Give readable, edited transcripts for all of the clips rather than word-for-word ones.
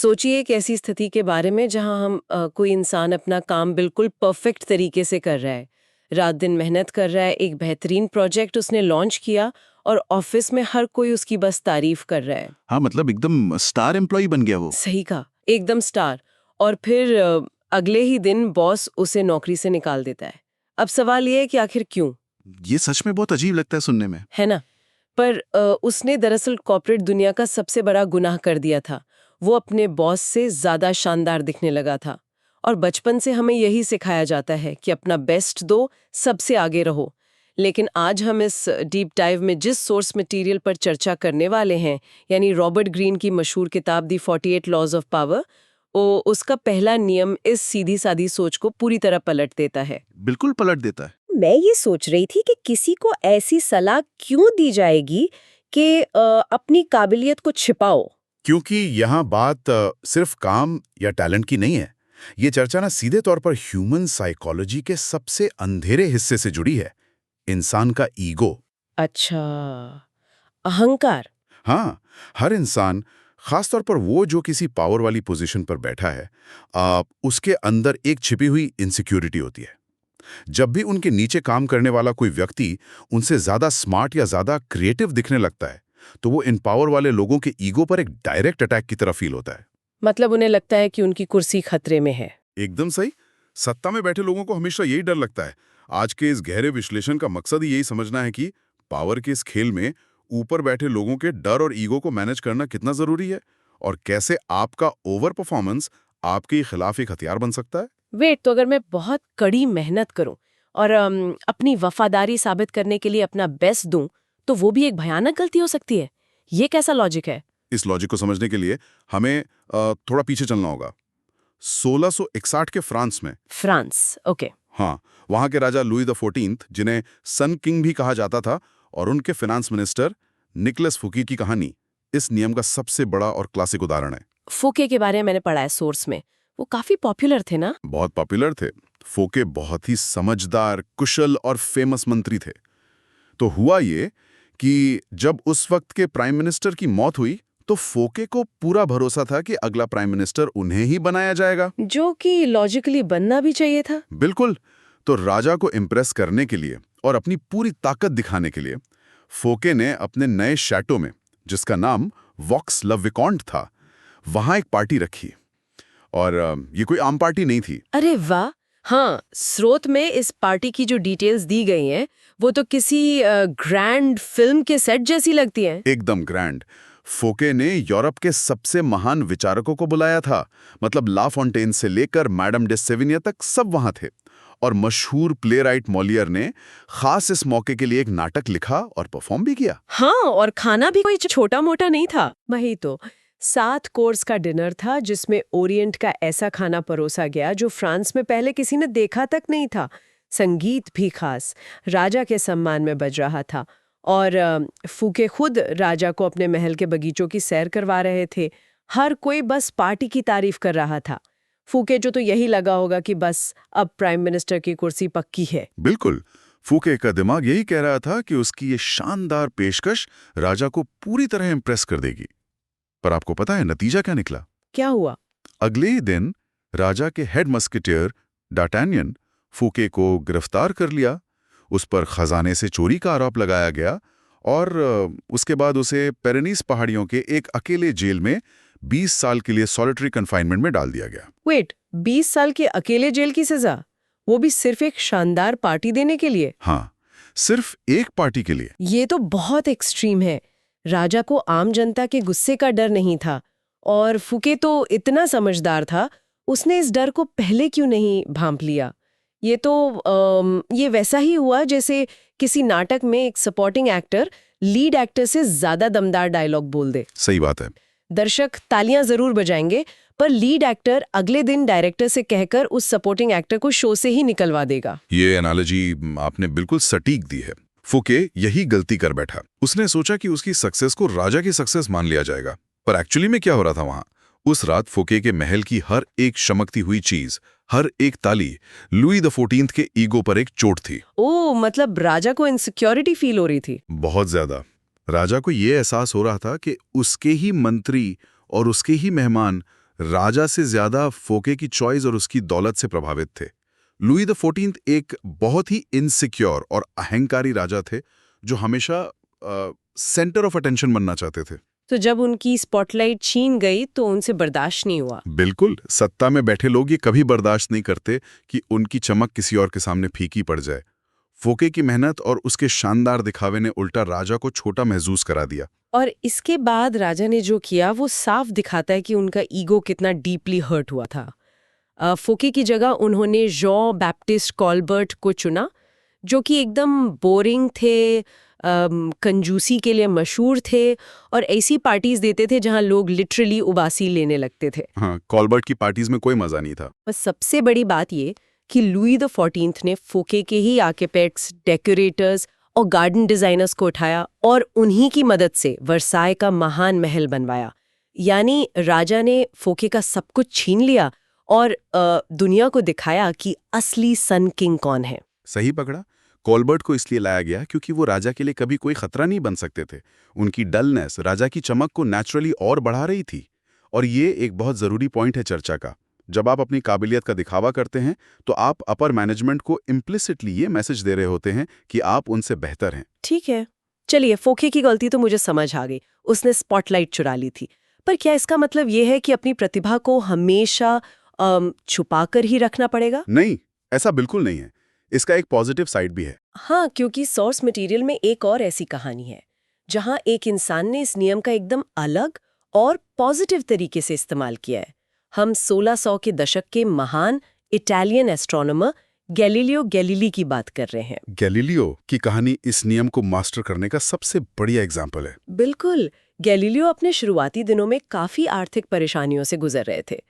सोचिए एक ऐसी स्थिति के बारे में जहां कोई इंसान अपना काम बिल्कुल परफेक्ट तरीके से कर रहा है, रात दिन मेहनत कर रहा है, एक बेहतरीन प्रोजेक्ट उसने लॉन्च किया और ऑफिस में हर कोई उसकी बस तारीफ कर रहा है। हाँ, मतलब एकदम स्टार एम्प्लॉय बन गया वो। सही कहा, एकदम स्टार। और फिर अगले ही दिन बॉस उसे नौकरी से निकाल देता है। अब सवाल ये है कि आखिर क्यों, ये सच में बहुत अजीब लगता है सुनने में। है ना? पर उसने दरअसल कॉर्पोरेट दुनिया का सबसे बड़ा गुनाह कर दिया था। वो अपने बॉस से ज्यादा शानदार दिखने लगा था। और बचपन से हमें यही सिखाया जाता है कि अपना बेस्ट दो, सबसे आगे रहो। लेकिन आज हम इस डीप डाइव में जिस सोर्स मटेरियल पर चर्चा करने वाले हैं, यानी रॉबर्ट ग्रीन की मशहूर किताब दी 48 लॉज ऑफ पावर, उसका पहला नियम इस सीधी सादी सोच को पूरी तरह पलट देता है। बिल्कुल पलट देता है। मैं ये सोच रही थी कि किसी को ऐसी सलाह क्यों दी जाएगी कि अपनी काबिलियत को छिपाओ। क्योंकि यहाँ बात सिर्फ काम या टैलेंट की नहीं है। ये चर्चा ना सीधे तौर पर ह्यूमन साइकोलॉजी के सबसे अंधेरे हिस्से से जुड़ी है, इंसान का ईगो। अच्छा, अहंकार। हाँ, हर इंसान, खासतौर पर वो जो किसी पावर वाली पोजीशन पर बैठा है, उसके अंदर एक छिपी हुई इनसिक्योरिटी होती है। जब भी उनके नीचे काम करने वाला कोई व्यक्ति उनसे ज्यादा स्मार्ट या ज्यादा क्रिएटिव दिखने लगता है, तो वो इन पावर वाले लोगों के ईगो पर एक डायरेक्ट अटैक की तरह फील होता है। मतलब उन्हें लगता है कि उनकी कुर्सी खतरे में है। एकदम सही। सत्ता में बैठे लोगों को हमेशा यही डर लगता है। आज के इस गहरे विश्लेषण का मकसद ही यही समझना है कि पावर के इस खेल में ऊपर बैठे लोगों के डर और ईगो को मैनेज करना कितना जरूरी है, और कैसे आपका ओवर परफॉर्मेंस आपके खिलाफ एक हथियार बन सकता है। वेट, तो अगर मैं बहुत कड़ी मेहनत करूं और अपनी वफादारी साबित करने के लिए अपना बेस्ट दूं, तो वो भी एक भयानक गलती हो सकती है। ये कैसा लॉजिक है? इस लॉजिक को समझने के लिए हमें थोड़ा पीछे चलना होगा। 1661 के फ्रांस में। France, okay. हाँ, वहां के राजा लुई द 14th, जिन्हें सन किंग भी कहा जाता था, और उनके फाइनेंस मिनिस्टर निकोलस फुकी की कहानी इस नियम का सबसे बड़ा और क्लासिक उदाहरण है। फुके के बारे में मैंने पढ़ा है सोर्स में। वो काफी पॉपुलर थे ना? बहुत पॉपुलर थे। फोके बहुत ही समझदार, कुशल और फेमस मंत्री थे। तो हुआ ये कि जब उस वक्त के प्राइम मिनिस्टर की मौत हुई, तो फोके को पूरा भरोसा था कि अगला प्राइम मिनिस्टर उन्हें ही बनाया जाएगा, जो कि लॉजिकली बनना भी चाहिए था। बिल्कुल। तो राजा को इम्प्रेस करने के लिए और अपनी पूरी ताकत दिखाने के लिए फोके ने अपने नए शैटो में, जिसका नाम वॉक्स ला विकॉन्ट था, वहां एक पार्टी रखी। और ये कोई आम पार्टी नहीं थी। अरे वाह! हाँ, स्रोत में इस पार्टी की जो डिटेल्स दी गई हैं, वो तो किसी ग्रैंड फिल्म के सेट जैसी लगती हैं। एकदम ग्रैंड। फोके ने यूरोप के सबसे महान विचारकों को बुलाया था। मतलब ला फॉन्टेन से लेकर मैडम डे सेविनिया तक सब वहां थे। और मशहूर प्लेराइट मॉलियर ने खास इस मौके के लिए एक नाटक लिखा और परफॉर्म भी किया। हाँ, और खाना भी कोई छोटा मोटा नहीं था। वही तो 7 कोर्स का डिनर था, जिसमें ओरिएंट का ऐसा खाना परोसा गया जो फ्रांस में पहले किसी ने देखा तक नहीं था। संगीत भी खास, राजा के सम्मान में बज रहा था। और फूके खुद राजा को अपने महल के बगीचों की सैर करवा रहे थे। हर कोई बस पार्टी की तारीफ कर रहा था। फूके जो तो यही लगा होगा कि बस अब प्राइम मिनिस्टर की कुर्सी पक्की है। बिल्कुल। फूके का दिमाग यही कह रहा था कि उसकी ये शानदार पेशकश राजा को पूरी तरह इंप्रेस कर देगी। पर आपको पता है नतीजा क्या निकला? क्या हुआ? अगले ही दिन राजा के हेड मस्केटियर डार्टेनियन फूके को गिरफ्तार कर लिया। उस पर खजाने से चोरी का आरोप लगाया गया और उसके बाद उसे पेरेनीस पहाड़ियों के एक अकेले जेल में 20 साल के लिए सॉलिटरी कन्फाइनमेंट में डाल दिया गया। वेट, 20 साल के अकेले जेल की सजा? वो भी सिर्फ एक शानदार पार्टी देने के लिए? हाँ, सिर्फ एक पार्टी के लिए। ये तो बहुत एक्सट्रीम है। राजा को आम जनता के गुस्से का डर नहीं था, और फुके तो इतना समझदार था, उसने इस डर को पहले क्यों नहीं भांप लिया? ये तो ये वैसा ही हुआ जैसे किसी नाटक में एक सपोर्टिंग एक्टर लीड एक्टर से ज्यादा दमदार डायलॉग बोल दे। सही बात है। दर्शक तालियां जरूर बजाएंगे, पर लीड एक्टर अगले दिन डायरेक्टर से कहकर उस सपोर्टिंग एक्टर को शो से ही निकलवा देगा। ये एनालॉजी आपने बिल्कुल सटीक दी है। फुके यही गलती कर बैठा। उसने सोचा कि उसकी सक्सेस को राजा की सक्सेस मान लिया जाएगा, पर एक्चुअली में क्या हो रहा था वहां? उस रात फुके के महल की हर एक चमकती हुई चीज, हर एक ताली लुई द 14th के ईगो पर एक चोट थी। ओह, मतलब राजा को इनसिक्योरिटी फील हो रही थी। बहुत ज्यादा। राजा को यह एहसास हो रहा था कि उसके ही मंत्री और उसके ही मेहमान राजा से ज्यादा फोके की चॉइस और उसकी दौलत से प्रभावित थे। लुई द 14th एक बहुत ही इनसिक्योर और अहंकारी राजा थे जो हमेशा सेंटर ऑफ अटेंशन बनना चाहते थे। तो जब उनकी स्पॉटलाइट छीन गई तो उनसे बर्दाश्त नहीं हुआ। बिल्कुल, सत्ता में बैठे लोग ये कभी बर्दाश्त नहीं करते कि उनकी चमक किसी और के सामने फीकी पड़ जाए। फोके की मेहनत और उसके शानदार दिखावे ने उल्टा राजा को छोटा महसूस करा दिया। और इसके बाद राजा ने जो किया वो साफ दिखाता है कि उनका ईगो कितना डीपली हर्ट हुआ था। फोके की जगह उन्होंने जॉन बैप्टिस्ट कॉलबर्ट को चुना, जो कि एकदम बोरिंग थे, कंजूसी के लिए मशहूर थे और ऐसी पार्टीज देते थे जहां लोग लिटरली उबासी लेने लगते थे। हाँ, कॉलबर्ट की पार्टीज में कोई मजा नहीं था। बस सबसे बड़ी बात ये कि लुई द 14th ने फोके के ही आर्किटेक्ट्स, डेकोरेटर्स और गार्डन डिजाइनर्स को उठाया और उन्हीं की मदद से वर्साय का महान महल बनवाया। यानी राजा ने फोके का सब कुछ छीन लिया और दुनिया को दिखाया कि असली सन किंग कौन है। सही पकड़ा। कॉलबर्ट को इसलिए लाया गया क्योंकि वो राजा के लिए कभी कोई खतरा नहीं बन सकते थे। उनकी डलनेस राजा की चमक को नेचुरली और बढ़ा रही थी। और ये एक बहुत ज़रूरी पॉइंट है चर्चा का। जब आप अपनी काबिलियत का दिखावा करते हैं तो आप अपर मैनेजमेंट को इम्प्लिसिटली ये मैसेज दे रहे होते हैं कि आप उनसे बेहतर हैं। ठीक है, चलिए, फोके की गलती तो मुझे समझ आ गई, उसने स्पॉटलाइट चुरा ली थी। पर क्या इसका मतलब ये है कि अपनी प्रतिभा को हमेशा छुपाकर ही रखना पड़ेगा? नहीं, ऐसा बिल्कुल नहीं है। इसका एक पॉजिटिव साइड भी है। हाँ, क्योंकि सोर्स मटेरियल में एक और ऐसी कहानी है जहां एक इंसान ने इस नियम का एकदम अलग और पॉजिटिव तरीके से इस्तेमाल किया है। हम 1600 के दशक के महान इटालियन एस्ट्रोनॉमर गैलीलियो गैलीली की बात कर रहे हैं। गैलीलियो की कहानी इस नियम को मास्टर करने का सबसे बढ़िया एग्जाम्पल है। बिल्कुल, गैलीलियो अपने शुरुआती दिनों में काफी आर्थिक परेशानियों से गुजर रहे थे।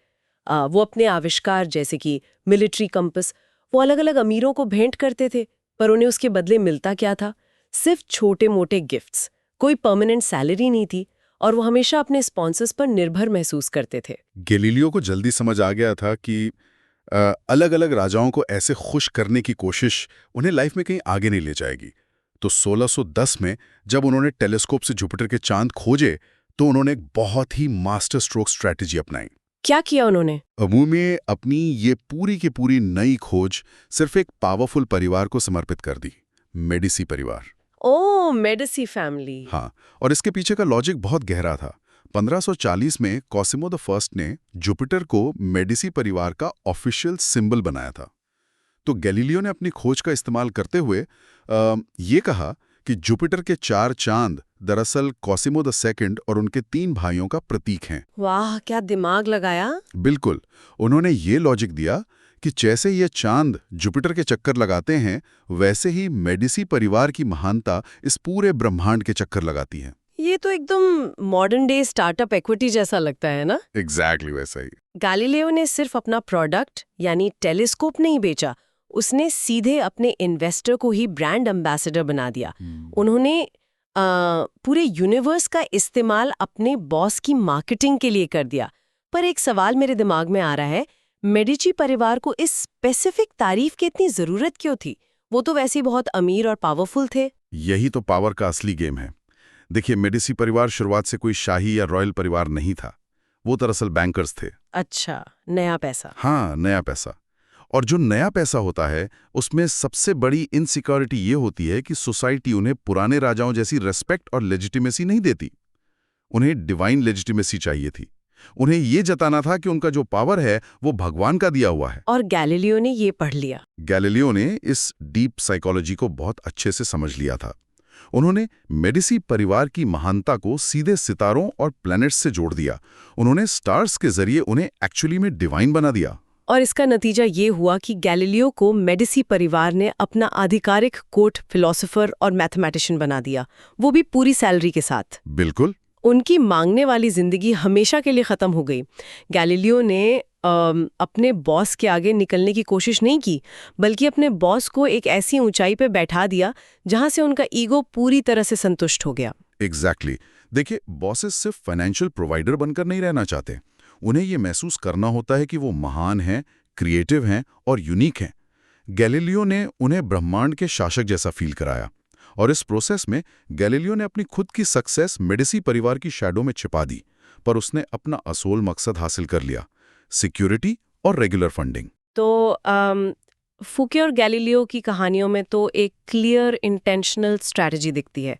वो अपने आविष्कार जैसे कि मिलिट्री कंपास वो अलग-अलग अमीरों को भेंट करते थे, पर उन्हें उसके बदले मिलता क्या था? सिर्फ छोटे-मोटे गिफ्ट्स, कोई परमानेंट सैलरी नहीं थी और वो हमेशा अपने स्पॉन्सर्स पर निर्भर महसूस करते थे। गैलीलियो को जल्दी समझ आ गया था कि अलग-अलग राजाओं को ऐसे खुश करने की कोशिश उन्हें लाइफ में कहीं आगे नहीं ले जाएगी। तो 1610 में जब उन्होंने टेलीस्कोप से जुपिटर के चांद खोजे तो उन्होंने एक बहुत ही मास्टर स्ट्रोक स्ट्रैटेजी अपनाई। क्या किया उन्होंने? अमू में अपनी ये पूरी की पूरी नई खोज सिर्फ एक पावरफुल परिवार को समर्पित कर दी, मेडिसी परिवार। ओह, मेडिसी फैमिली। हाँ, और इसके पीछे का लॉजिक बहुत गहरा था। 1540 में कॉसिमो द फर्स्ट ने जुपिटर को मेडिसी परिवार का ऑफिशियल सिंबल बनाया था। तो गैलीलियो ने अपनी खोज का इस्तेमाल करते हुए ये कहा कि जुपिटर के 4 चांद दरअसल कॉसिमो द सेकंड और उनके 3 भाइयों का प्रतीक हैं। वाह, क्या दिमाग लगाया। बिल्कुल, उन्होंने ये लॉजिक दिया कि जैसे ये चांद जुपिटर के चक्कर लगाते हैं वैसे ही मेडिसी परिवार की महानता इस पूरे ब्रह्मांड के चक्कर लगाती है। ये तो एकदम मॉडर्न डे स्टार्टअप इक्विटी जैसा लगता है ना? एग्जैक्टली वैसा ही। गैलीलियो ने सिर्फ अपना प्रोडक्ट यानी टेलीस्कोप नहीं बेचा, उसने सीधे अपने इन्वेस्टर को ही ब्रांड एम्बेसडर बना दिया। उन्होंने पूरे यूनिवर्स का इस्तेमाल अपने बॉस की मार्केटिंग के लिए कर दिया। पर एक सवाल मेरे दिमाग में आ रहा है, मेडिची परिवार को इस स्पेसिफिक तारीफ की इतनी जरूरत क्यों थी? वो तो वैसे ही बहुत अमीर और पावरफुल थे। यही तो पावर का असली गेम है। देखिए, मेडिसी परिवार शुरुआत से कोई शाही या रॉयल परिवार नहीं था। वो दरअसल बैंकर्स थे। अच्छा, नया पैसा। हाँ, नया पैसा। और जो नया पैसा होता है उसमें सबसे बड़ी इनसिक्योरिटी ये होती है कि सोसाइटी उन्हें पुराने राजाओं जैसी रेस्पेक्ट और लेजिटिमेसी नहीं देती। उन्हें डिवाइन लेजिटिमेसी चाहिए थी। उन्हें ये जताना था कि उनका जो पावर है वो भगवान का दिया हुआ है। और गैलीलियो ने ये पढ़ लिया। गैलीलियो ने इस डीप साइकोलॉजी को बहुत अच्छे से समझ लिया था। उन्होंने मेडिसी परिवार की महानता को सीधे सितारों और प्लैनेट्स से जोड़ दिया। उन्होंने स्टार्स के जरिए उन्हें एक्चुअली में डिवाइन बना दिया। और इसका नतीजा ये हुआ कि गैलीलियो को मेडिसी परिवार ने अपना आधिकारिक कोर्ट फिलोसोफर और मैथमेटिशियन बना दिया, वो भी पूरी सैलरी के साथ। बिल्कुल। उनकी मांगने वाली जिंदगी हमेशा के लिए खत्म हो गई। गैलीलियो ने अपने बॉस के आगे निकलने की कोशिश नहीं की, बल्कि अपने बॉस को एक ऐसी ऊंचाई पे बैठा दिया जहां से उनका ईगो पूरी तरह से संतुष्ट हो गया। एग्जैक्टली। देखिए, बॉसेस सिर्फ फाइनेंशियल प्रोवाइडर बनकर नहीं रहना चाहते। उन्हें ये महसूस करना होता है कि वो महान हैं, क्रिएटिव हैं और यूनिक हैं। गैलीलियो ने उन्हें ब्रह्मांड के शासक जैसा फील कराया और इस प्रोसेस में गैलीलियो ने अपनी खुद की सक्सेस मेडिसी परिवार की शैडो में छिपा दी। पर उसने अपना असोल मकसद हासिल कर लिया, सिक्योरिटी और रेगुलर फंडिंग। तो फूके और गैलीलियो की कहानियों में तो एक क्लियर इंटेंशनल स्ट्रैटेजी दिखती है,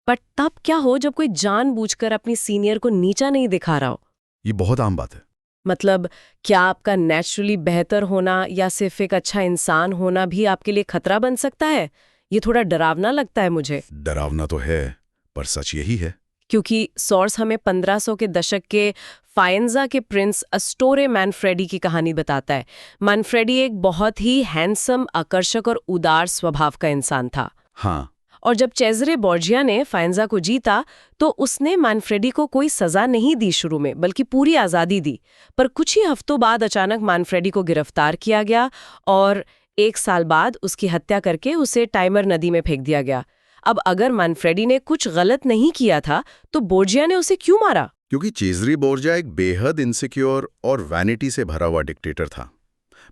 पर तब क्या हो जब कोई जानबूझकर अपनी सीनियर को नीचा नहीं दिखा रहा हो? ये बहुत आम बात है। मतलब क्या आपका नेचुरली बेहतर होना या सिर्फ एक अच्छा इंसान होना भी आपके लिए खतरा बन सकता है? ये थोड़ा डरावना लगता है मुझे, डरावना तो है, पर सच यही है। क्योंकि सोर्स हमें 1500 के दशक के फायेंजा के प्रिंस अस्टोरे मैनफ्रेडी की कहानी बताता है। मैनफ्रेडी एक बहुत ही हैंडसम, आकर्षक और उदार स्वभाव का इंसान था। हाँ, और जब चेज़रे बोर्जिया ने फायेंजा को जीता तो उसने मैनफ्रेडी को कोई सजा नहीं दी शुरू में, बल्कि पूरी आज़ादी दी। पर कुछ ही हफ्तों बाद अचानक मैनफ्रेडी को गिरफ्तार किया गया और 1 साल बाद उसकी हत्या करके उसे टाइमर नदी में फेंक दिया गया। अब अगर मैनफ्रेडी ने कुछ गलत नहीं किया था तो बोर्जिया ने उसे क्यों मारा? क्योंकि चेज़रे बोर्जिया एक बेहद इनसिक्योर और वैनिटी से भरा हुआ डिक्टेटर था।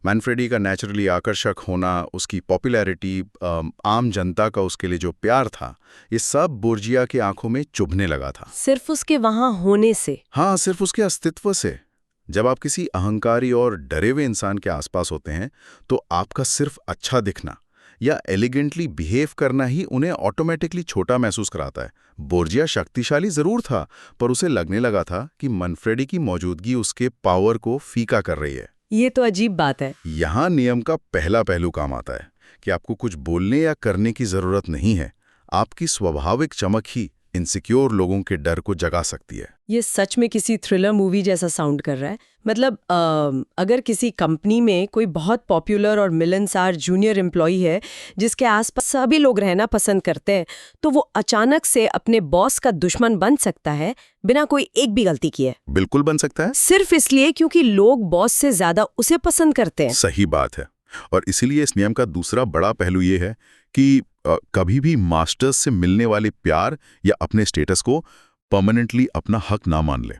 मैनफ्रेडी का नेचुरली आकर्षक होना, उसकी पॉपुलैरिटी, आम जनता का उसके लिए जो प्यार था, ये सब बोर्जिया की आंखों में चुभने लगा था। सिर्फ उसके वहां होने से? हाँ, सिर्फ उसके अस्तित्व से। जब आप किसी अहंकारी और डरे हुए इंसान के आसपास होते हैं तो आपका सिर्फ अच्छा दिखना या एलिगेंटली बिहेव करना ही उन्हें ऑटोमेटिकली छोटा महसूस कराता है। बोर्जिया शक्तिशाली जरूर था, पर उसे लगने लगा था कि मैनफ्रेडी की मौजूदगी उसके पावर को फीका कर रही है। ये तो अजीब बात है। यहाँ नियम का पहला पहलू काम आता है कि आपको कुछ बोलने या करने की जरूरत नहीं है। आपकी स्वाभाविक चमक ही इनसिक्योर लोगों के डर को जगा सकती है। ये सच में किसी थ्रिलर मूवी जैसा साउंड कर रहा है। मतलब अगर किसी कंपनी में कोई बहुत पॉपुलर और मिलनसार जूनियर एम्प्लॉई है जिसके आसपास सभी लोग रहना पसंद करते हैं, तो वो अचानक से अपने बॉस का दुश्मन बन सकता है बिना कोई एक भी गलती किए। बिल्कुल बन सकता है, सिर्फ इसलिए क्योंकि लोग बॉस से ज्यादा उसे पसंद करते हैं। सही बात है। और इसीलिए इस नियम का दूसरा बड़ा पहलू ये है कि कभी भी मास्टर्स से मिलने वाले प्यार या अपने स्टेटस को परमानेंटली अपना हक ना मान ले।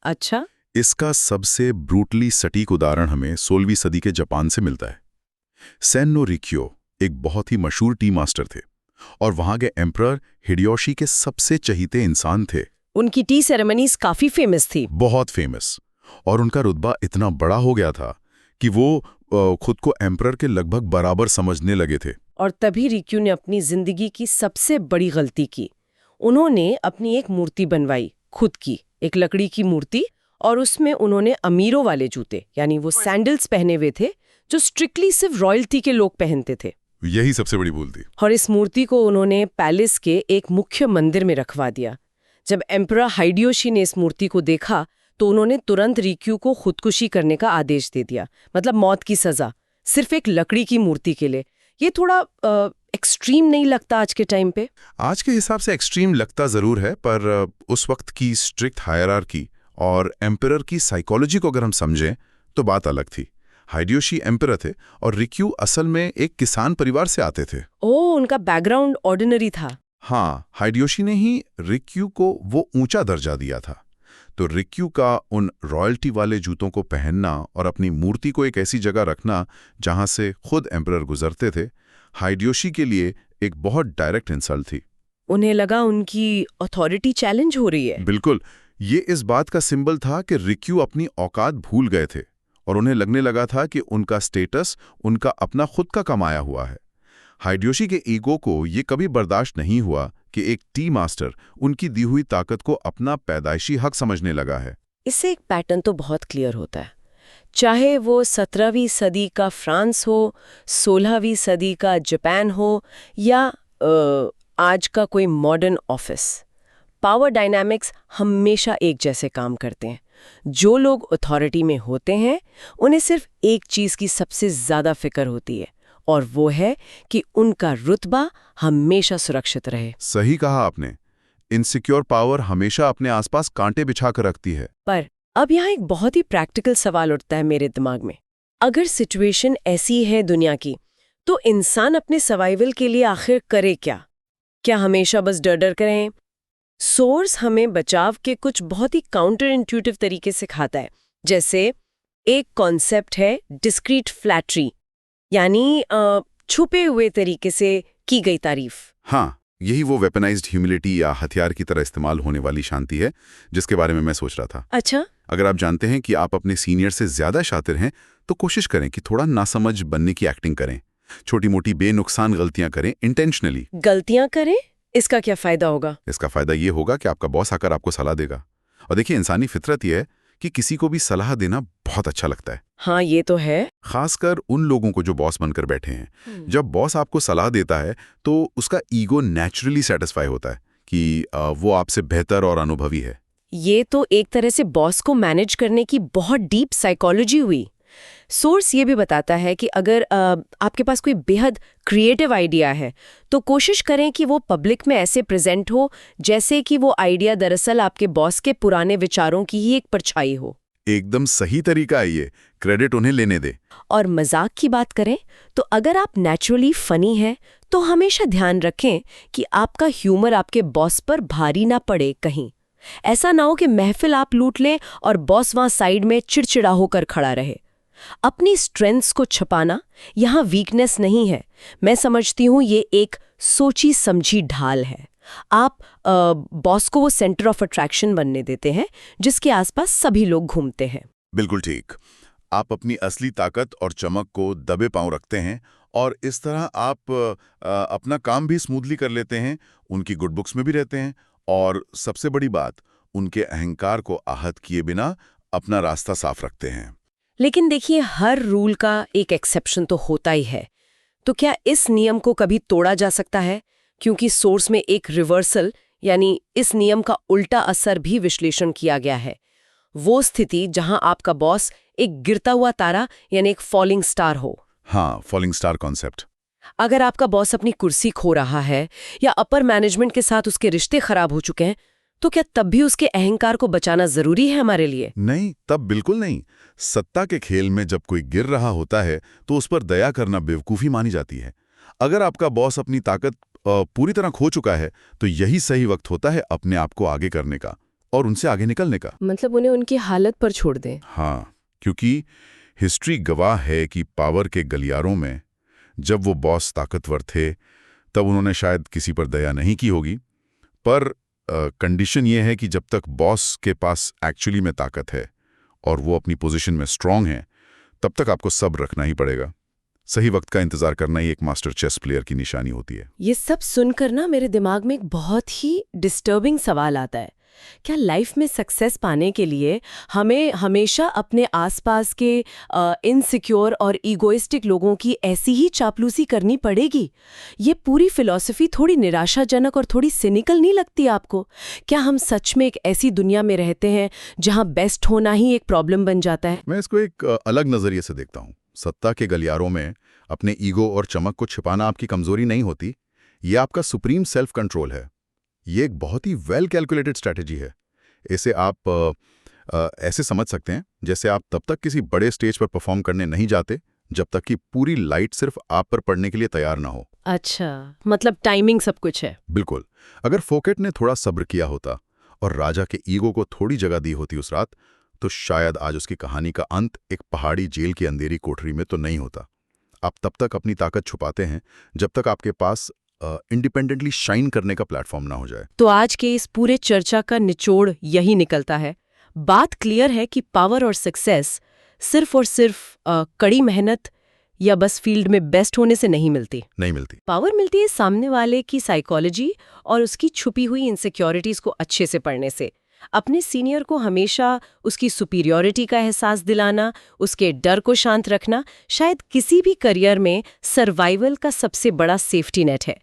अच्छा, इसका सबसे ब्रूटली सटीक उदाहरण हमें 16वीं सदी के जापान से मिलता है। सेन नो रिक्यो एक बहुत ही मशहूर टी मास्टर थे और वहां के एम्परर हिडेयोशी के सबसे चहीते इंसान थे। उनकी टी सेरेमनीज काफी फेमस थी। बहुत फेमस। और उनका रुतबा इतना बड़ा हो गया था कि वो खुद को एम्परर के लगभग बराबर समझने लगे थे। और तभी रिक्यू ने अपनी जिंदगी की सबसे बड़ी गलती की। उन्होंने अपनी एक मूर्ति बनवाई, खुद की एक लकड़ी की मूर्ति, और उसमें उन्होंने अमीरों वाले जूते यानी वो सैंडल्स पहने हुए थे जो स्ट्रिक्टली सिर्फ रॉयल्टी के लोग पहनते थे। यही सबसे बड़ी भूल थी। और इस मूर्ति को उन्होंने पैलेस के एक मुख्य मंदिर में रखवा दिया। जब एम्परर हिडेयोशी ने इस मूर्ति को देखा तो उन्होंने तुरंत रिक्यू को खुदकुशी करने का आदेश दे दिया, मतलब मौत की सजा, सिर्फ एक लकड़ी की मूर्ति के लिए। ये थोड़ा एक्सट्रीम नहीं लगता आज के टाइम पे? आज के हिसाब से एक्सट्रीम लगता जरूर है, पर उस वक्त की स्ट्रिक्ट हायरार्की और एम्परर की साइकोलॉजी को अगर हम समझें तो बात अलग थी। हिडेयोशी एम्परर थे और रिक्यू असल में एक किसान परिवार से आते थे। ओह, उनका बैकग्राउंड ऑर्डिनरी था। हाँ, हिडेयोशी ने ही रिक्यू को वो ऊंचा दर्जा दिया था। तो रिक्यू का उन रॉयल्टी वाले जूतों को पहनना और अपनी मूर्ति को एक ऐसी जगह रखना जहां से खुद एम्परर गुजरते थे, हिडेयोशी के लिए एक बहुत डायरेक्ट इंसल्ट थी। उन्हें लगा उनकी अथॉरिटी चैलेंज हो रही है। बिल्कुल, ये इस बात का सिंबल था कि रिक्यू अपनी औकात भूल गए थे और उन्हें लगने लगा था कि उनका स्टेटस उनका अपना खुद का कमाया हुआ है। हिडेयोशी के ईगो को ये कभी बर्दाश्त नहीं हुआ कि एक टी मास्टर उनकी दी हुई ताकत को अपना पैदाइशी हक समझने लगा है। इससे एक पैटर्न तो बहुत क्लियर होता है, चाहे वो 17वीं सदी का फ्रांस हो, 16वीं सदी का जापान हो या आज का कोई मॉडर्न ऑफिस। पावर डायनामिक्स हमेशा एक जैसे काम करते हैं। जो लोग अथॉरिटी में होते हैं उन्हें सिर्फ एक चीज़ की सबसे ज़्यादा फिक्र होती है, और वो है कि उनका रुतबा हमेशा सुरक्षित रहे। सही कहा आपने। इनसिक्योर पावर हमेशा अपने आसपास कांटे बिछा कर रखती है। पर अब यहाँ एक बहुत ही प्रैक्टिकल सवाल उठता है मेरे दिमाग में। अगर सिचुएशन ऐसी है दुनिया की, तो इंसान अपने सर्वाइवल के लिए आखिर करे क्या? क्या हमेशा बस डर डर कर रहें? सोर्स हमें बचाव के कुछ बहुत ही काउंटर इंट्यूटिव तरीके सिखाता है। जैसे एक कॉन्सेप्ट है डिस्क्रीट फ्लैटरी, यानी छुपे हुए तरीके से की गई तारीफ। हाँ, यही वो वेपनाइज्ड ह्यूमिलिटी या हथियार की तरह इस्तेमाल होने वाली शांति है जिसके बारे में मैं सोच रहा था। अच्छा। अगर आप जानते हैं कि आप अपने सीनियर से ज्यादा शातिर हैं तो कोशिश करें कि थोड़ा नासमझ बनने की एक्टिंग करें, छोटी मोटी बेनुकसान गलतियां करें इंटेंशनली। गलतियां करें, इसका क्या फायदा होगा? इसका फायदा ये होगा कि आपका बॉस आकर आपको सलाह देगा। और देखिए, इंसानी फितरत ये है कि किसी को भी सलाह देना बहुत अच्छा लगता है। हाँ, ये तो है। खासकर उन लोगों को जो बॉस बनकर बैठे हैं। जब बॉस आपको सलाह देता है तो उसका ईगो नेचुरली सेटिस्फाई होता है कि वो आपसे बेहतर और अनुभवी है। ये तो एक तरह से बॉस को मैनेज करने की बहुत डीप साइकोलॉजी हुई। सोर्स ये भी बताता है कि अगर आपके पास कोई बेहद क्रिएटिव आइडिया है तो कोशिश करें कि वो पब्लिक में ऐसे प्रेजेंट हो जैसे कि वो आइडिया दरअसल आपके बॉस के पुराने विचारों की ही एक परछाई हो। एकदम सही तरीका है ये, क्रेडिट उन्हें लेने दे। और मजाक की बात करें तो अगर आप नेचुरली फनी हैं तो हमेशा ध्यान रखें कि आपका ह्यूमर आपके बॉस पर भारी ना पड़े कहीं। ऐसा ना हो कि महफिल आप लूट लें और बॉस वहां साइड में चिड़चिड़ा होकर खड़ा रहे। अपनी स्ट्रेंथ्स को छुपाना यहाँ वीकनेस नहीं है, मैं समझती हूँ ये एक सोची समझी ढाल है। आप बॉस को वो सेंटर ऑफ अट्रैक्शन बनने देते हैं जिसके आसपास सभी लोग घूमते हैं। बिल्कुल ठीक। आप अपनी असली ताकत और चमक को दबे पांव रखते हैं और इस तरह आप अपना काम भी स्मूथली कर लेते हैं, उनकी गुड बुक्स में भी रहते हैं और सबसे बड़ी बात, उनके अहंकार को आहत किए बिना अपना रास्ता साफ रखते हैं। लेकिन देखिए, हर रूल का एक एक्सेप्शन तो होता ही है। तो क्या इस नियम को कभी तोड़ा जा सकता है? क्योंकि सोर्स में एक रिवर्सल यानी इस नियम का उल्टा असर भी विश्लेषण किया गया है। वो स्थिति जहां आपका बॉस एक गिरता हुआ तारा यानी एक फॉलिंग स्टार हो। हाँ, फॉलिंग स्टार कॉन्सेप्ट। अगर आपका बॉस अपनी कुर्सी खो रहा है या अपर मैनेजमेंट के साथ उसके रिश्ते खराब हो चुके हैं, तो क्या तब भी उसके अहंकार को बचाना जरूरी है हमारे लिए? नहीं, तब बिल्कुल नहीं। सत्ता के खेल में जब कोई गिर रहा होता है तो उस पर दया करना बेवकूफ़ी मानी जाती है। अगर आपका बॉस अपनी ताकत पूरी तरह खो चुका है तो यही सही वक्त होता है अपने आप को आगे करने का और उनसे आगे निकलने का। मतलब उन्हें उनकी हालत पर छोड़ दें। हाँ, क्योंकि हिस्ट्री गवाह है कि पावर के गलियारों में जब वो बॉस ताकतवर थे तब उन्होंने शायद किसी पर दया नहीं की होगी, पर कंडीशन ये है कि जब तक बॉस के पास एक्चुअली में ताकत है और वो अपनी पोजीशन में स्ट्रांग है, तब तक आपको सब्र रखना ही पड़ेगा। सही वक्त का इंतजार करना ही एक मास्टर चेस प्लेयर की निशानी होती है। ये सब सुनकर ना मेरे दिमाग में एक बहुत ही डिस्टर्बिंग सवाल आता है। क्या लाइफ में सक्सेस पाने के लिए हमें हमेशा अपने आसपास के इनसिक्योर और ईगोइस्टिक लोगों की ऐसी ही चापलूसी करनी पड़ेगी? ये पूरी फिलॉसफी थोड़ी निराशाजनक और थोड़ी सिनिकल नहीं लगती आपको? क्या हम सच में एक ऐसी दुनिया में रहते हैं जहां बेस्ट होना ही एक प्रॉब्लम बन जाता है? मैं इसको एक अलग नजरिए से देखता हूँ। सत्ता के गलियारों में अपने ईगो और चमक को छिपाना आपकी कमजोरी नहीं होती, ये आपका सुप्रीम सेल्फ कंट्रोल है। ये एक बहुत ही वेल कैलकुलेटेड स्ट्रैटेजी है। इसे आप ऐसे समझ सकते हैं जैसे आप तब तक किसी बड़े स्टेज पर परफॉर्म करने नहीं जाते जब तक कि पूरी लाइट सिर्फ आप पर पड़ने के लिए तैयार ना हो। अच्छा, मतलब टाइमिंग सब कुछ है। बिल्कुल। अगर फोकेट ने थोड़ा सब्र किया होता और राजा के ईगो को थोड़ी जगह दी होती उस रात, तो शायद आज उसकी कहानी का अंत एक पहाड़ी जेल की अंधेरी कोठरी में तो नहीं होता। आप तब तक अपनी ताकत छुपाते हैं जब तक आपके पास इंडिपेंडेंटली शाइन करने का प्लेटफॉर्म ना हो जाए। तो आज के इस पूरे चर्चा का निचोड़ यही निकलता है। बात क्लियर है कि पावर और सक्सेस सिर्फ और सिर्फ कड़ी मेहनत या बस फील्ड में बेस्ट होने से नहीं मिलती। पावर मिलती है सामने वाले की साइकोलॉजी और उसकी छुपी हुई इनसिक्योरिटीज को अच्छे से पढ़ने से। अपने सीनियर को हमेशा उसकी सुपीरियरिटी का एहसास दिलाना, उसके डर को शांत रखना शायद किसी भी करियर में सर्वाइवल का सबसे बड़ा सेफ्टी नेट है।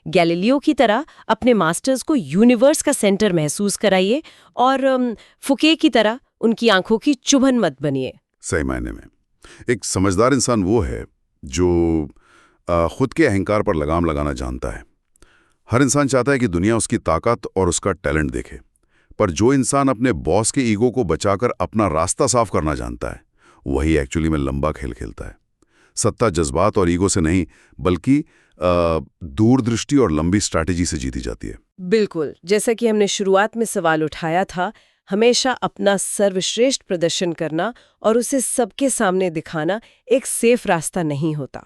गैलीलियो की तरह अपने मास्टर्स को यूनिवर्स का सेंटर महसूस कराइए और फुके की तरह उनकी आंखों की चुभन मत बनिए। सही मायने में एक समझदार इंसान वो है जो खुद के अहंकार पर लगाम लगाना जानता है। हर इंसान चाहता है कि दुनिया उसकी ताकत और उसका टैलेंट देखे, पर जो इंसान अपने बॉस के ईगो को बचाकर अपना रास्ता साफ करना जानता है, वही एक्चुअली में लंबा खेल खेलता है। सत्ता जज्बात और ईगो से नहीं, बल्कि दूरदृष्टि और लंबी स्ट्रैटेजी से जीती जाती है। बिल्कुल, जैसा कि हमने शुरुआत में सवाल उठाया था, हमेशा अपना सर्वश्रेष्ठ प्रदर्शन करना और उसे सबके सामने दिखाना एक सेफ रास्ता नहीं होता।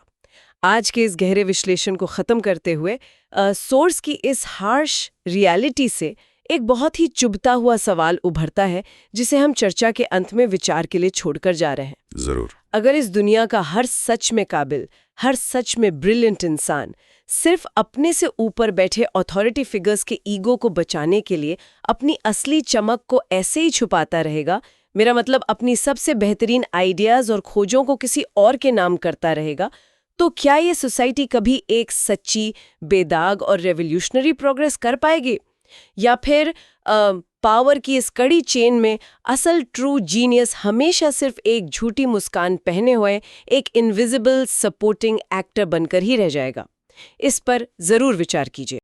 आज के इस गहरे विश्लेषण को खत्म करते हुए सोर्स की इस हार्श रियलिटी से एक बहुत ही चुभता हुआ सवाल उभरता है जिसे हम चर्चा के अंत में विचार के लिए छोड़कर जा रहे हैं। जरूर। अगर इस दुनिया का हर सच में काबिल, हर सच में ब्रिलियंट इंसान सिर्फ अपने से ऊपर बैठे अथॉरिटी फिगर्स के ईगो को बचाने के लिए अपनी असली चमक को ऐसे ही छुपाता रहेगा, मेरा मतलब अपनी सबसे बेहतरीन आइडियाज और खोजों को किसी और के नाम करता रहेगा, तो क्या ये सोसाइटी कभी एक सच्ची, बेदाग और रेवोल्यूशनरी प्रोग्रेस कर पाएगी? या फिर पावर की इस कड़ी चेन में असल ट्रू जीनियस हमेशा सिर्फ एक झूठी मुस्कान पहने हुए एक इनविजिबल सपोर्टिंग एक्टर बनकर ही रह जाएगा? इस पर जरूर विचार कीजिए।